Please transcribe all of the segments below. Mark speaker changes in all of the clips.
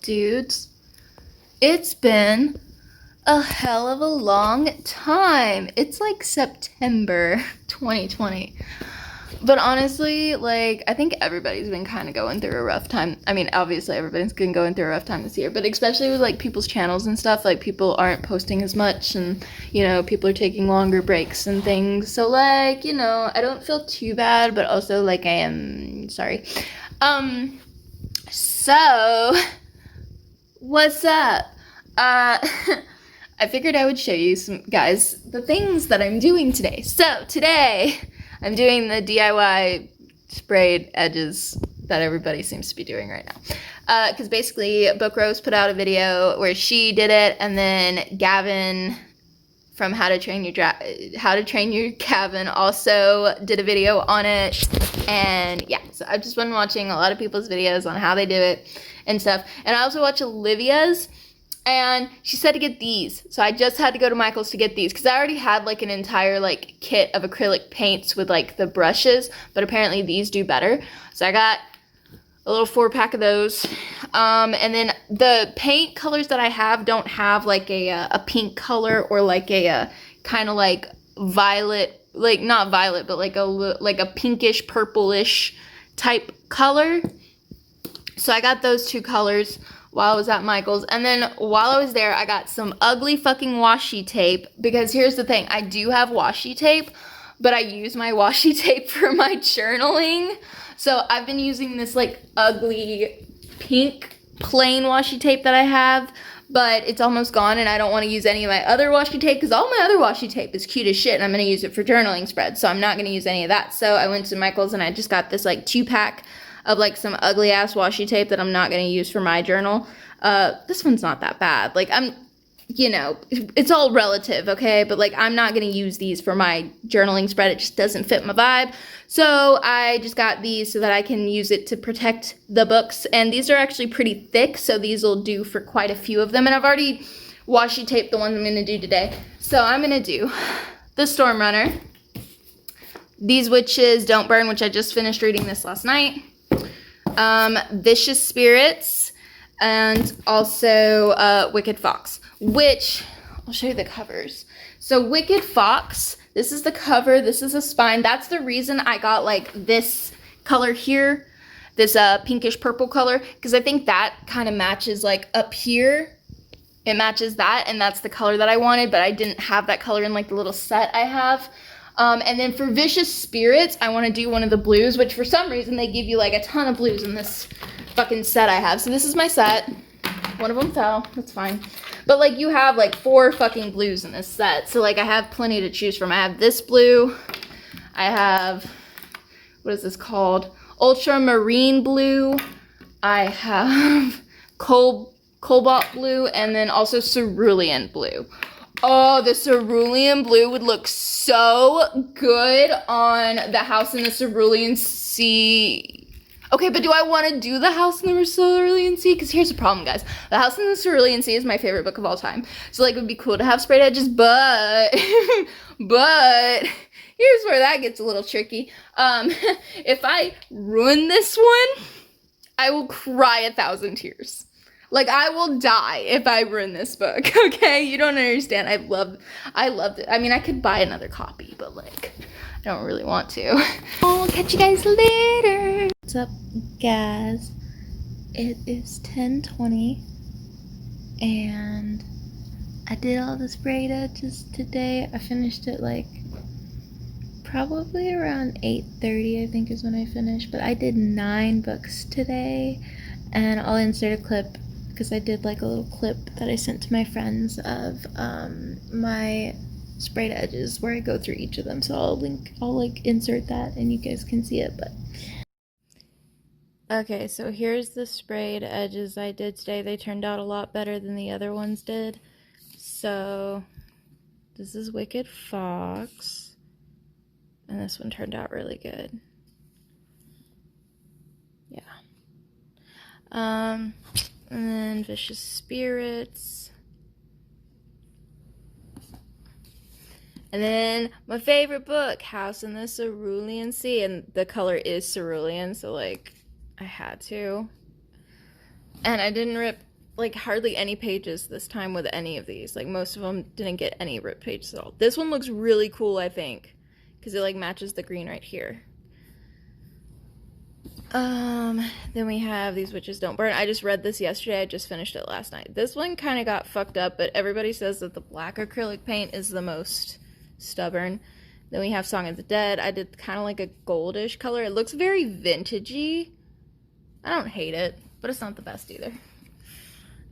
Speaker 1: Dudes, it's been a hell of a long time. It's like September 2020. But honestly, like, I think everybody's been kind of going through a rough time. I mean, obviously everybody's been going through a rough time this year, but especially with like people's channels and stuff, like people aren't posting as much and, you know, people are taking longer breaks and things. So like, you know, I don't feel too bad, but also like I am sorry. So what's up? I figured I would show you some, guys, the things that I'm doing today. So today I'm doing the DIY sprayed edges that everybody seems to be doing right now. Because basically Book Rose put out a video where she did it, and then Gavin from How to Train Your Gavin also did a video on it. And yeah, so I've just been watching a lot of people's videos on how they do it and stuff. And I also watch Olivia's, and she said to get these. So I just had to go to Michael's to get these because I already had like an entire like kit of acrylic paints with like the brushes, but apparently these do better. So I got a little 4-pack of those. And then the paint colors that I have don't have like a pink color or like a kind of like violet, like not violet, but like a pinkish purplish type color. So I got those two colors while I was at Michael's. And then while I was there, I got some ugly fucking washi tape, because here's the thing, I do have washi tape, but I use my washi tape for my journaling. So I've been using this like ugly pink plain washi tape that I have, but it's almost gone, and I don't want to use any of my other washi tape because all my other washi tape is cute as shit and I'm going to use it for journaling spreads, so I'm not going to use any of that. So I went to Michael's and I just got this like 2-pack of like some ugly ass washi tape that I'm not going to use for my journal. This one's not that bad. Like, I'm, you know, it's all relative, okay? But like, I'm not going to use these for my journaling spread. It just doesn't fit my vibe. So I just got these so that I can use it to protect the books. And these are actually pretty thick, so these will do for quite a few of them. And I've already washi taped the ones I'm going to do today. So I'm going to do the Storm Runner, These Witches Don't Burn, which I just finished reading this last night, Vicious Spirits, and also Wicked Fox, which I'll show you the covers. So Wicked Fox, this is the cover, this is a spine. That's the reason I got like this color here, this pinkish purple color, because I think that kind of matches like up here. It matches that, and that's the color that I wanted, but I didn't have that color in like the little set I have. And then for Vicious Spirits, I want to do one of the blues, which for some reason they give you like a ton of blues in this fucking set I have. So this is my set. One of them fell. That's fine. But like, you have like 4 fucking blues in this set. So like, I have plenty to choose from. I have this blue. I have, what is this called? Ultramarine blue. I have cobalt blue, and then also cerulean blue. Oh, the cerulean blue would look so good on the House in the Cerulean Sea. Okay, but do I want to do the House in the Cerulean Sea? Because here's the problem, guys. The House in the Cerulean Sea is my favorite book of all time. So, like, it would be cool to have sprayed edges, but here's where that gets a little tricky. If I ruin this one, I will cry 1,000 tears. Like, I will die if I ruin this book, okay? You don't understand. I loved it. I mean, I could buy another copy, but, like, I don't really want to. I'll catch you guys later. What's up, guys? It is 10:20, and I did all the sprayed edges today. I finished it, like, probably around 8:30, I think is when I finished, but I did 9 books today, and I'll insert a clip because I did like a little clip that I sent to my friends of my sprayed edges where I go through each of them. So I'll like insert that and you guys can see it. But okay, so here's the sprayed edges I did today. They turned out a lot better than the other ones did. So this is Wicked Fox, and this one turned out really good. Yeah. And then Vicious Spirits. And then my favorite book, House in the Cerulean Sea. And the color is cerulean, so like, I had to. And I didn't rip like hardly any pages this time with any of these. Like most of them didn't get any ripped pages at all. This one looks really cool, I think, because it like matches the green right here. Then we have These Witches Don't Burn. I just read this yesterday. I just finished it last night. This one kind of got fucked up, but everybody says that the black acrylic paint is the most stubborn. Then we have Song of the Dead. I did kind of like a goldish color. It looks very vintagey. I don't hate it, but it's not the best either.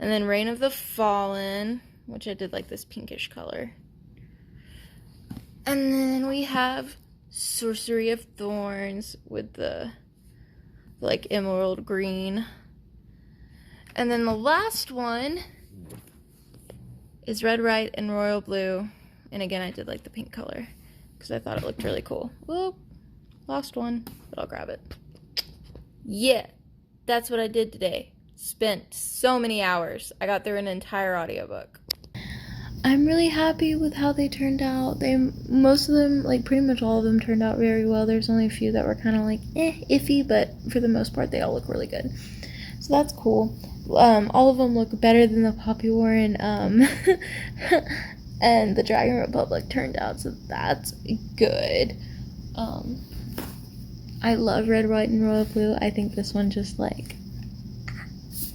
Speaker 1: And then Reign of the Fallen, which I did like this pinkish color. And then we have Sorcery of Thorns with the like emerald green. And then the last one is Red, White, and Royal Blue. And again, I did like the pink color because I thought it looked really cool. Whoop, lost one, but I'll grab it. Yeah, that's what I did today. Spent so many hours. I got through an entire audiobook. I'm really happy with how they turned out. Most of them, like pretty much all of them, turned out very well. There's only a few that were kind of like iffy, but for the most part they all look really good. So that's cool. All of them look better than the Poppy War and and the Dragon Republic turned out, so that's good. I love Red, White, and Royal Blue. I think this one just like,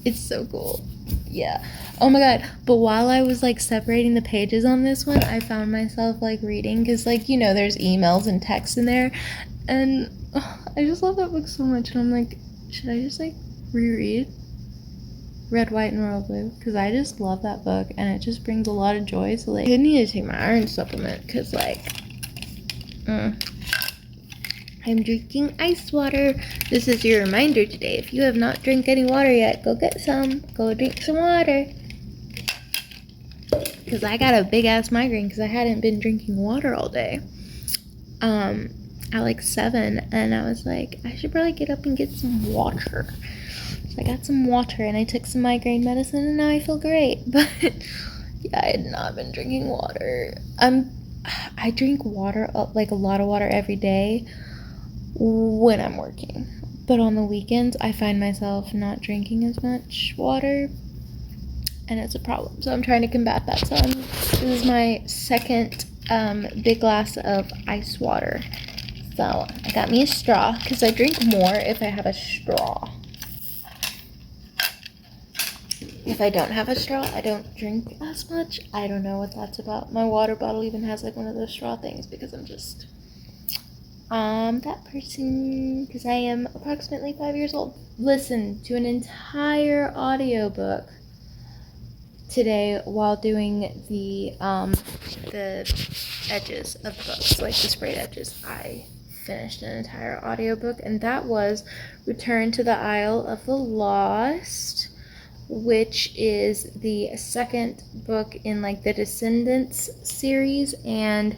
Speaker 1: it's so cool. Yeah. Oh my god. But while I was like separating the pages on this one, I found myself like reading because like, you know, there's emails and text in there. And I just love that book so much. And I'm like, should I just like reread Red, White, and Royal Blue? Because I just love that book and it just brings a lot of joy. So like, I need to take my iron supplement because like, I'm drinking ice water. This is your reminder today. If you have not drank any water yet, go get some. Go drink some water. Because I got a big ass migraine because I hadn't been drinking water all day. At like 7, and I was like, I should probably get up and get some water. So I got some water and I took some migraine medicine and now I feel great. But yeah, I had not been drinking water. I drink water, like a lot of water every day when I'm working, but on the weekends I find myself not drinking as much water and it's a problem, so I'm trying to combat that. So this is my second big glass of ice water. So I got me a straw because I drink more if I have a straw. If I don't have a straw, I don't drink as much. I don't know what that's about. My water bottle even has like one of those straw things because I'm just that person, because I am approximately 5 years old. Listen to an entire audiobook today while doing the edges of the books, like the sprayed edges. I finished an entire audiobook, and that was Return to the Isle of the Lost, which is the second book in like the Descendants series, and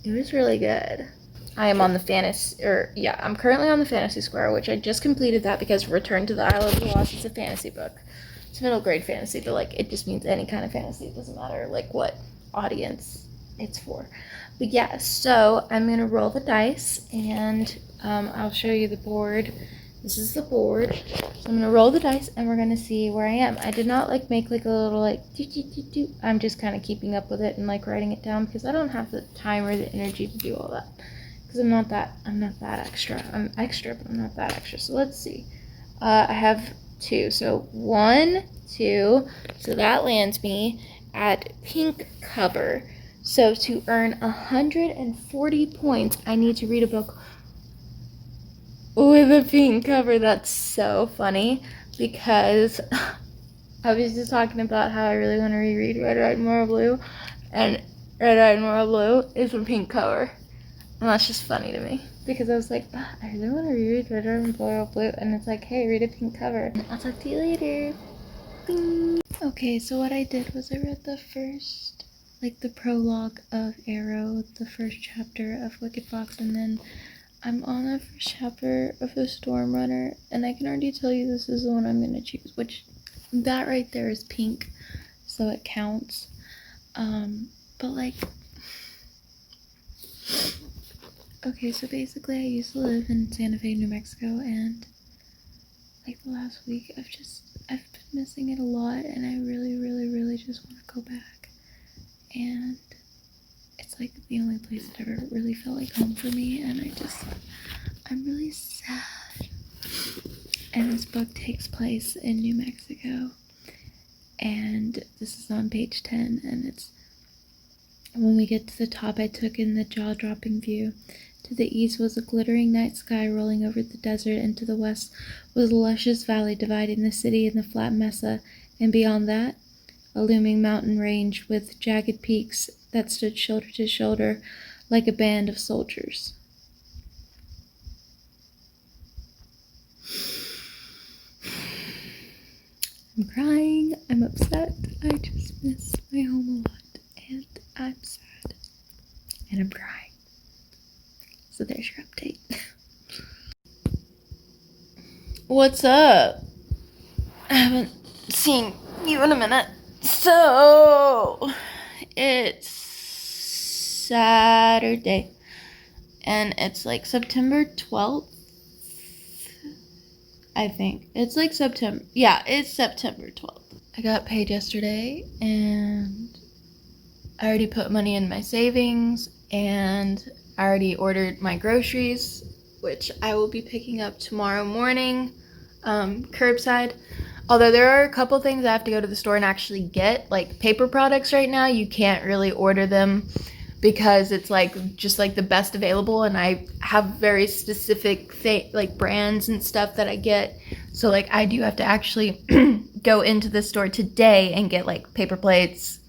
Speaker 1: it was really good. I am on the I'm currently on the Fantasy Square, which I just completed that because Return to the Isle of the Lost is a fantasy book. It's middle grade fantasy, but like it just means any kind of fantasy. It doesn't matter like what audience it's for. But yeah, so I'm gonna roll the dice and I'll show you the board. This is the board. So I'm gonna roll the dice and we're gonna see where I am. I did not like make like a little like do. I'm just kind of keeping up with it and like writing it down because I don't have the time or the energy to do all that. Because I'm not that extra. I'm extra, but I'm not that extra. So let's see. I have 2. So 1, 2. So that lands me at pink cover. So to earn 140 points, I need to read a book with a pink cover. That's so funny because I was just talking about how I really want to reread Red, White, and Royal Blue, and Red, White, and Royal Blue is a pink cover. And that's just funny to me because I was like, I really want to reread Red, White, and Royal Blue, and it's like, hey, read a pink cover. I'll talk to you later. Bing. Okay, so what I did was I read the first, like the prologue of Arrow, the first chapter of Wicked Fox, and then I'm on the first chapter of The Storm Runner, and I can already tell you this is the one I'm going to choose, which that right there is pink, so it counts. But like, okay, so basically I used to live in Santa Fe, New Mexico, and like the last week I've just I've been missing it a lot, and I really, really, really just want to go back. And it's like the only place that ever really felt like home for me, and I'm really sad. And this book takes place in New Mexico, and this is on page 10, and it's when we get to the top, I took in the jaw-dropping view. To the east was a glittering night sky rolling over the desert, and to the west was a luscious valley dividing the city and the flat mesa, and beyond that, a looming mountain range with jagged peaks that stood shoulder to shoulder like a band of soldiers. I'm crying, I'm upset, I just miss my home a lot, and I'm sad, and I'm crying. So there's your update. What's up? I haven't seen you in a minute. So, it's Saturday, and it's like September 12th, I think. It's like September, yeah, it's September 12th. I got paid yesterday, and I already put money in my savings, and I already ordered my groceries, which I will be picking up tomorrow morning, curbside. Although there are a couple things I have to go to the store and actually get, like paper products right now. You can't really order them because it's like just like the best available, and I have very specific like brands and stuff that I get. So like I do have to actually go into the store today and get like paper plates,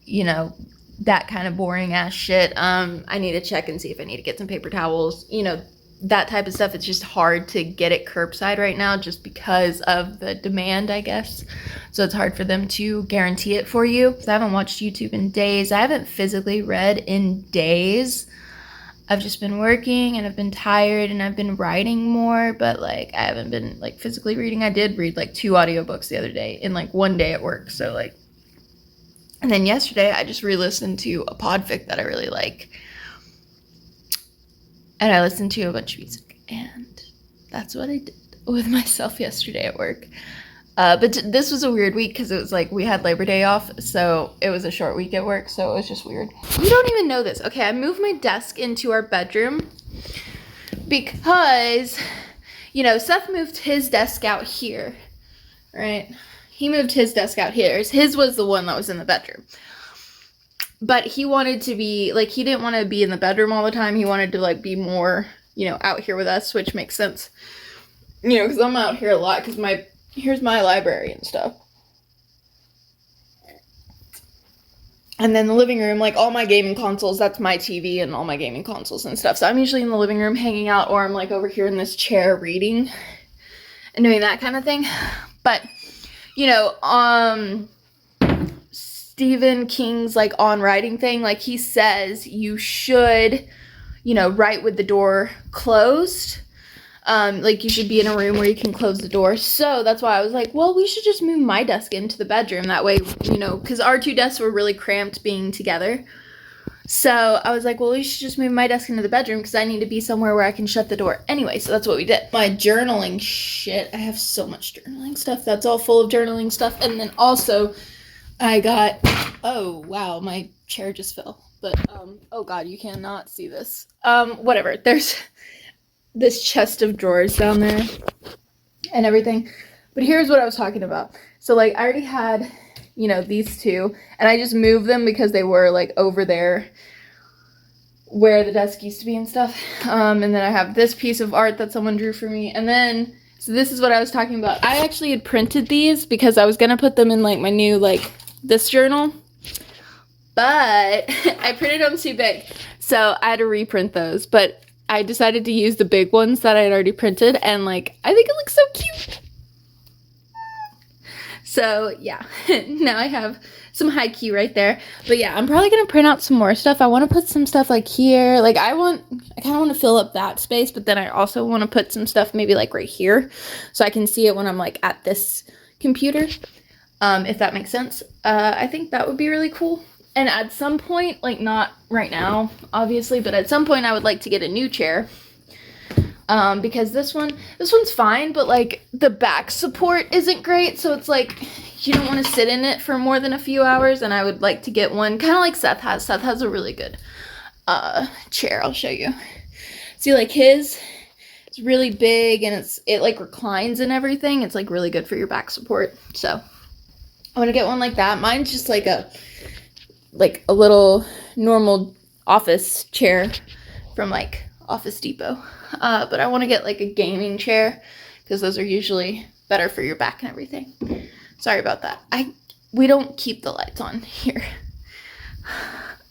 Speaker 1: you know, that kind of boring ass shit. I need to check and see if I need to get some paper towels, you know, that type of stuff. It's just hard to get it curbside right now just because of the demand, I guess. So it's hard for them to guarantee it for you. I haven't watched YouTube in days. I haven't physically read in days. I've just been working, and I've been tired, and I've been writing more, but like I haven't been like physically reading. I did read like 2 audiobooks the other day in like one day at work. So like, and then yesterday, I just re-listened to a podfic that I really like. And I listened to a bunch of music. And that's what I did with myself yesterday at work. But this was a weird week because it was like we had Labor Day off. So it was a short week at work. So it was just weird. You don't even know this. Okay, I moved my desk into our bedroom because, you know, Seth moved his desk out here, right? He moved his desk out here. His was the one that was in the bedroom. But he wanted to be, like, he didn't want to be in the bedroom all the time. He wanted to, like, be more, you know, out here with us, which makes sense. You know, because I'm out here a lot because here's my library and stuff. And then the living room, like, all my gaming consoles, that's my TV and all my gaming consoles and stuff. So I'm usually in the living room hanging out, or I'm, like, over here in this chair reading and doing that kind of thing. But, you know, Stephen King's like on writing thing, like he says you should, you know, write with the door closed. Like you should be in a room where you can close the door. So that's why I was like, well, we should just move my desk into the bedroom. That way, you know, because our 2 desks were really cramped being together. So I was like, well, we should just move my desk into the bedroom because I need to be somewhere where I can shut the door. Anyway, so that's what we did. My journaling shit, I have so much journaling stuff. That's all full of journaling stuff. And then also I got, oh, wow, my chair just fell. But, oh God, you cannot see this. Whatever, there's this chest of drawers down there and everything. But here's what I was talking about. So, like, I already had, you know, these 2, and I just moved them because they were, like, over there where the desk used to be and stuff. And then I have this piece of art that someone drew for me. And then, so this is what I was talking about. I actually had printed these because I was going to put them in, like, my new, like, this journal. But I printed them too big. So I had to reprint those. But I decided to use the big ones that I had already printed. And, like, I think it looks so cute. So, yeah. Now I have some high key right there. But, yeah, I'm probably going to print out some more stuff. I want to put some stuff, like, here. Like, I kind of want to fill up that space. But then I also want to put some stuff maybe, like, right here. So I can see it when I'm, like, at this computer. If that makes sense. I think that would be really cool. And at some point, like not right now, obviously, but at some point I would like to get a new chair. because this one's fine, but like the back support isn't great, so it's like you don't want to sit in it for more than a few hours, and I would like to get one kind of like Seth has. Seth has a really good chair. I'll show you. See, like his, it's really big and it like reclines and everything. It's like really good for your back support. So I want to get one like that. Mine's just like a little normal office chair from like Office Depot. But I want to get like a gaming chair because those are usually better for your back and everything. Sorry about that. We don't keep the lights on here.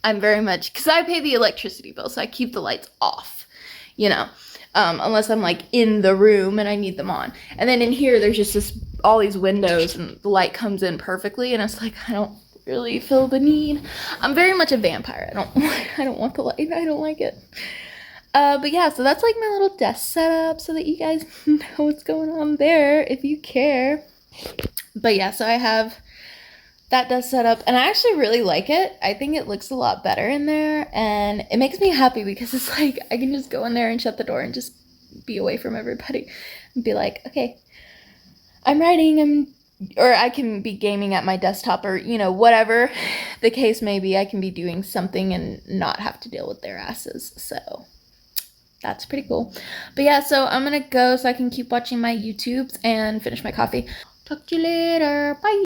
Speaker 1: I'm very much, because I pay the electricity bill, so I keep the lights off, you know, unless I'm like in the room and I need them on. And then in here, there's just all these windows and the light comes in perfectly, and it's like, I don't really feel the need. I'm very much a vampire. I don't want the light. I don't like it. But yeah, so that's like my little desk setup so that you guys know what's going on there if you care. But yeah, so I have that desk setup and I actually really like it. I think it looks a lot better in there and it makes me happy because it's like I can just go in there and shut the door and just be away from everybody and be like, okay, I'm writing, or I can be gaming at my desktop, or, you know, whatever the case may be, I can be doing something and not have to deal with their asses. So that's pretty cool. But yeah, so I'm gonna go so I can keep watching my YouTubes and finish my coffee. Talk to you later. Bye.